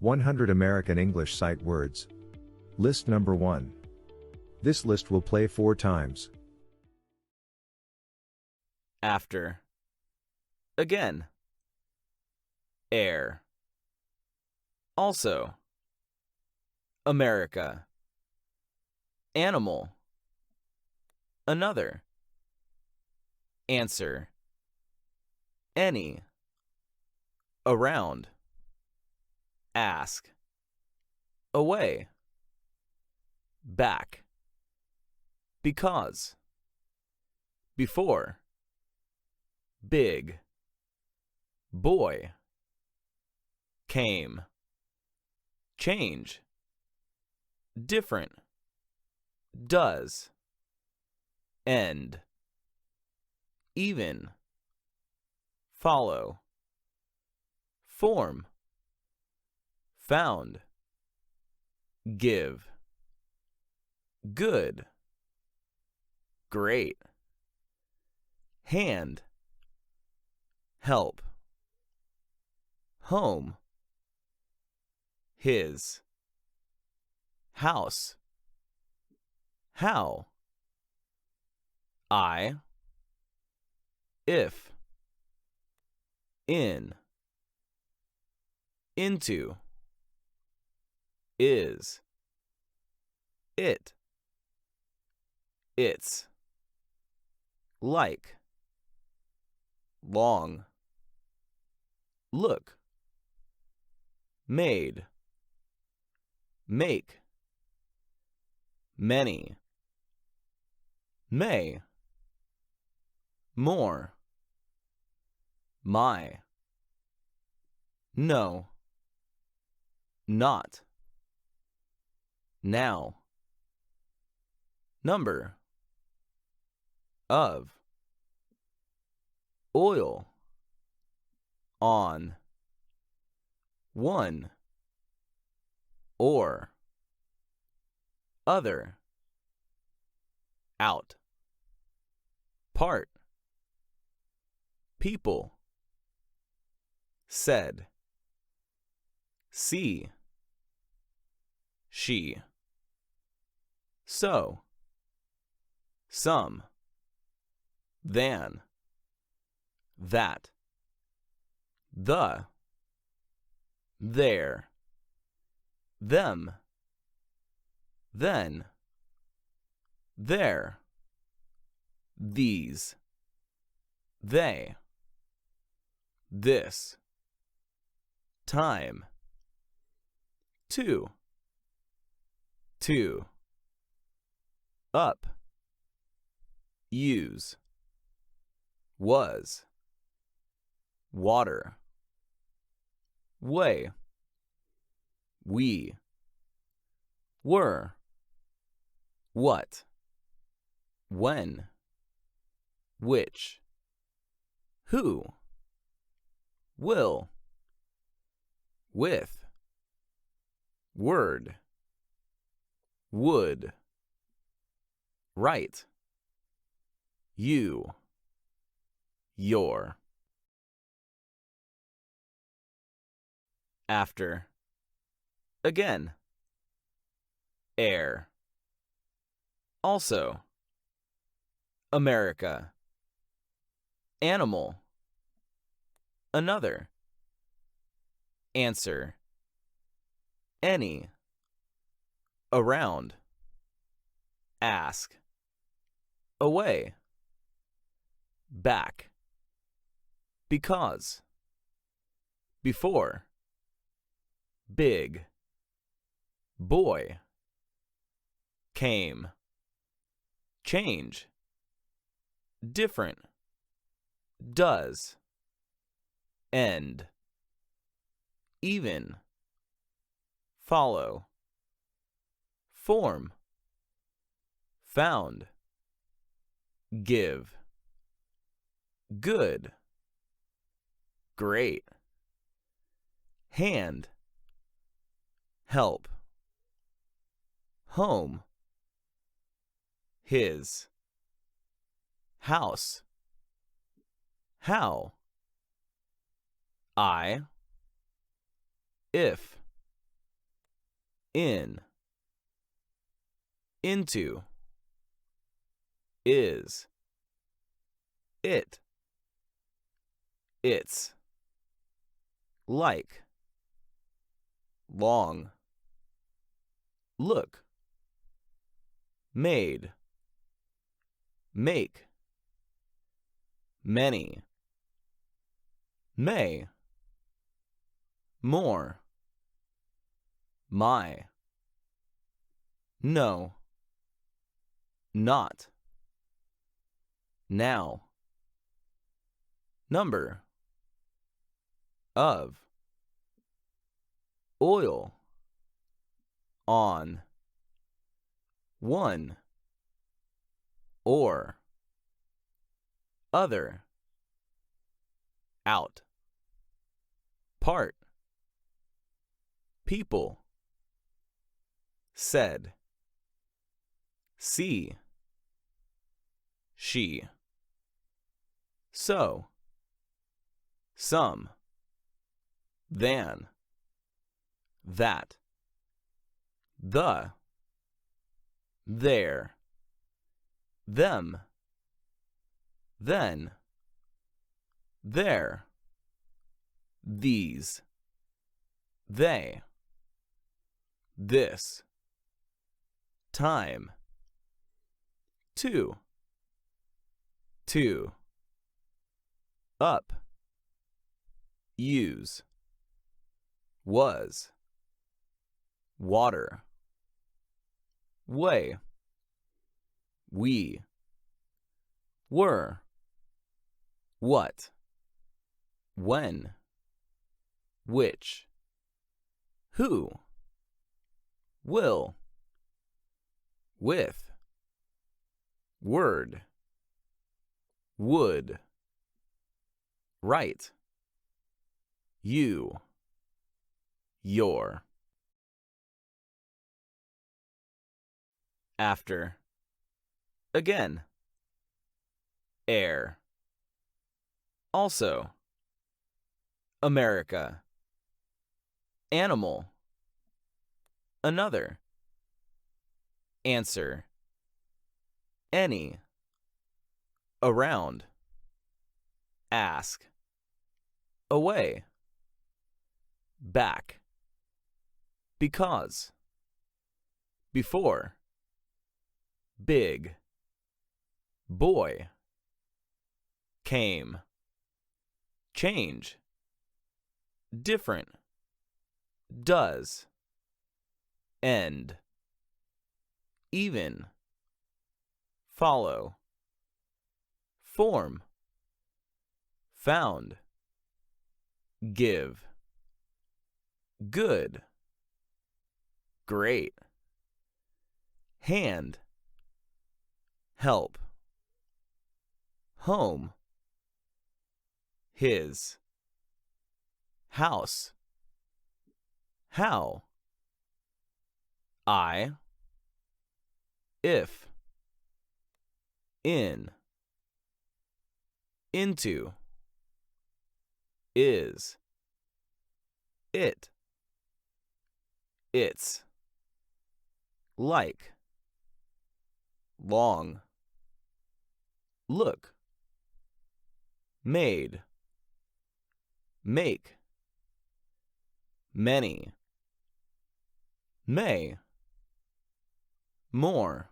100 American English sight words. List number 1. This list will play 4 times. After. Again. Air. Also. America. Animal. Another. Answer. Any. Around. Ask. Away. Back. Because. Before. Big. Boy. Came. Change. Different. Does. End. Even. Follow. Form. Found. Give. Good. Great. Hand. Help. Home. His. House. How. I. If. In. Into. Is. It. It's. Like. Long. Look. Made. Make. Many. May. More. My. No. Not. Now. Number. Of. Oil. On. One. Or. Other. Out. Part. People. Said. See. She. So. Some. Than. That. The. There. Them. Then. There. These. They. This. Time. Two. Two. Up. Use. Was. Water. Way. We. Were. What. When. Which. Who. Will. With. Word. Would. Right. You. Your. After. Again. Air. Also. America. Animal. Another. Answer. Any. Around. Ask. Away. Back. Because. Before. Big. Boy. Came. Change. Different. Does. End. Even. Follow. Form. Found. Give. Good. Great. Hand. Help. Home. His. House. How. I. If. in, into, is, it, its, like, long, look, made, make, many, may, more, my, no, not, now, number, of, oil, on, one, or, other, out, part, people, said, see, she, so, some, than, that, the, there, them, then, there, these, they, this, time, two, up, use, was, water, way, we, were, what, when, which, who, will, with, word, would, right, you, your, after, again, air, also, America, animal, another, answer, any, around, ask, away, back, because, before, big, boy, came, change, different, does, end, even, follow, form, found, give, good, great, hand, help, home, his, house, how, I, if, in, into, is, it, its, like, long, look, made, make, many, may, more,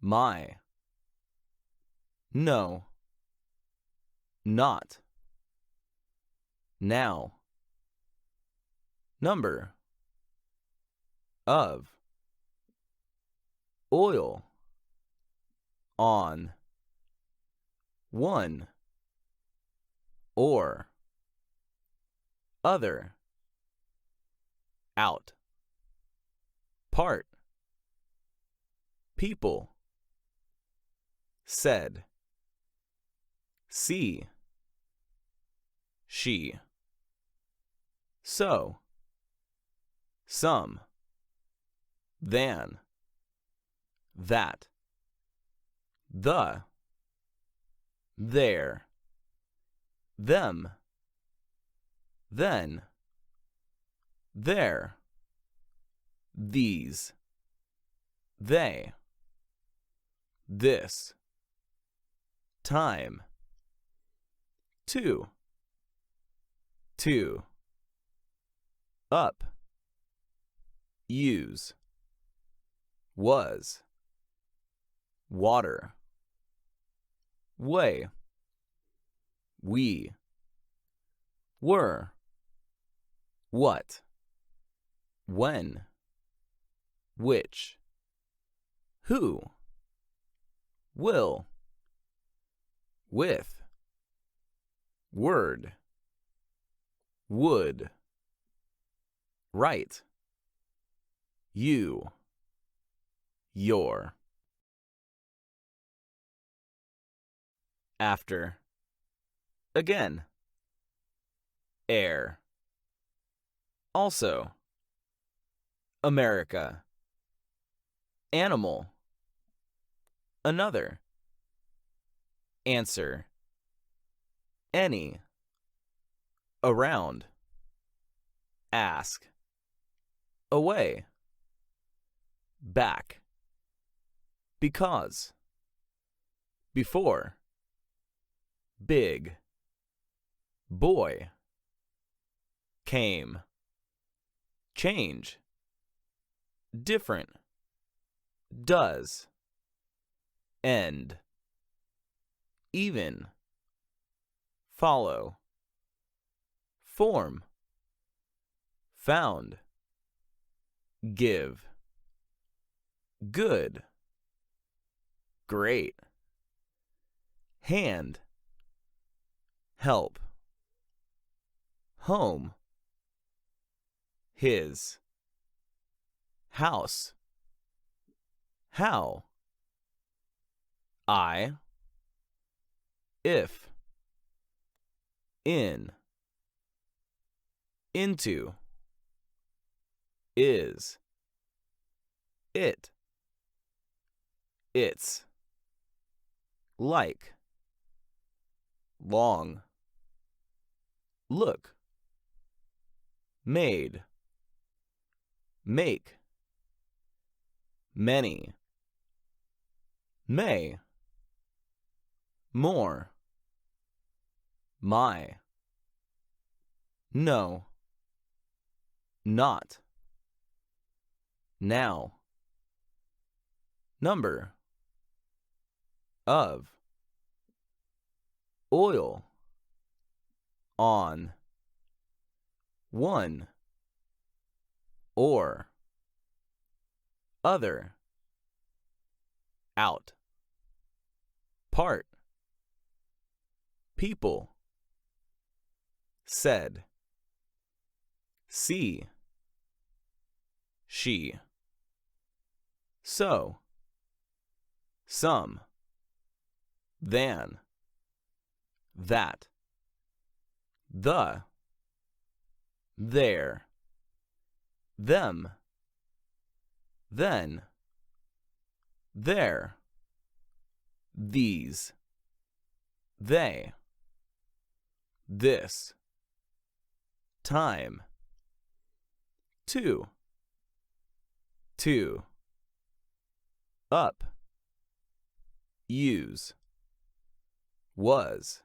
my, no, not, now, number, of, oil, on, one, or, other, out, part, people, said, see, she, so, some, than, that, the, there, them, then, there, these, they, this, time, two, up, use, was, water, way, we, were, what, when, which, who, will, with, word, would, right, you, your. After, again, air, also, America, animal, another, answer, any, around, ask, away, back, because, before, big, boy, came, change, different, does, end, even, follow, form, found, give, good, great, hand, help, home, his, house, how, I, if, in, into, is, it, its, like, long, look, made, make, many, may, more, my, no, not, now, number, of, oil, on, one, or, other, out, part, people, said, see, she, so, some, than, that, the, there, them, then, there, these, they, this, time, two, up, use, was,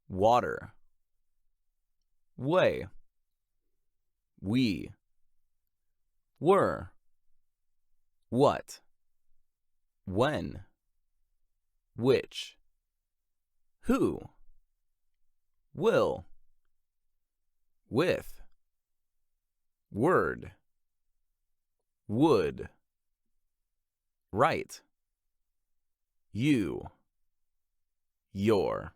water, way, we, were, what, when, which, who, will, with, word, would, right, you, your.